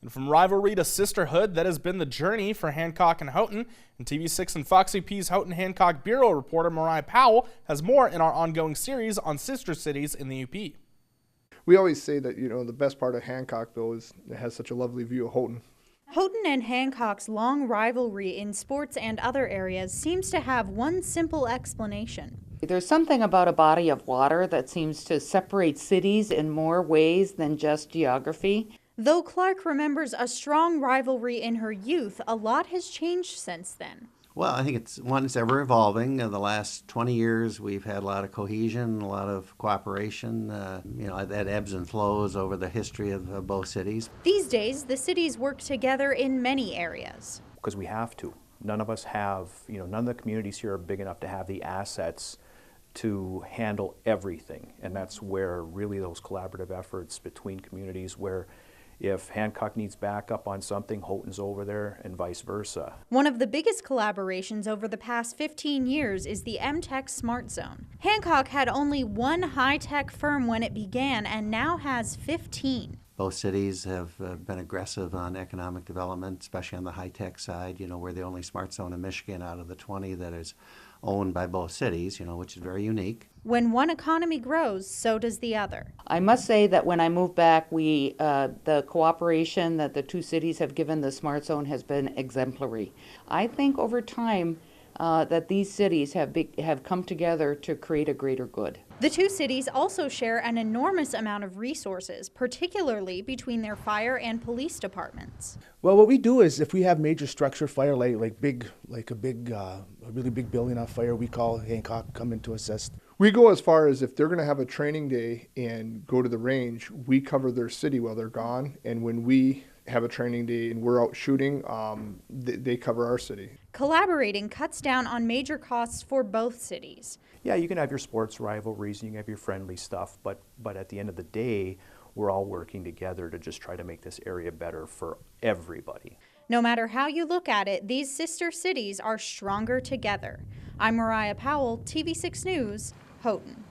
And from rivalry to sisterhood, that has been the journey for Hancock and Houghton. And TV6 and Fox UP's Houghton and Hancock Bureau reporter Mariah Powell has more in our ongoing series on sister cities in the UP. We always say that, the best part of Hancock, though, is it has such a lovely view of Houghton. Houghton and Hancock's long rivalry in sports and other areas seems to have one simple explanation. There's something about a body of water that seems to separate cities in more ways than just geography. Though Clark remembers a strong rivalry in her youth, a lot has changed since then. Well, I think it's one that's ever evolving. In the last 20 years, we've had a lot of cohesion, a lot of cooperation, that ebbs and flows over the history of both cities. These days, the cities work together in many areas. Because we have to. None of us have, none of the communities here are big enough to have the assets to handle everything. And that's where really those collaborative efforts between communities, where if Hancock needs backup on something, Houghton's over there, and vice versa. One of the biggest collaborations over the past 15 years is the MTech Smart Zone. Hancock had only one high-tech firm when it began and now has 15. Both cities have been aggressive on economic development, especially on the high-tech side. We're the only smart zone in Michigan out of the 20 that is owned by both cities, which is very unique. When one economy grows, so does the other. I must say that when I moved back, the cooperation that the two cities have given the Smart Zone has been exemplary. I think over time that these cities have come together to create a greater good. The two cities also share an enormous amount of resources, particularly between their fire and police departments. Well, what we do is if we have major structure fire, like a really big building on fire, we call Hancock, come in to assist. We go as far as if they're going to have a training day and go to the range, we cover their city while they're gone. And when we have a training day and we're out shooting, they cover our city. Collaborating cuts down on major costs for both cities. Yeah, you can have your sports rivalries, you can have your friendly stuff, but at the end of the day, we're all working together to just try to make this area better for everybody. No matter how you look at it, these sister cities are stronger together. I'm Mariah Powell, TV6 News, Houghton.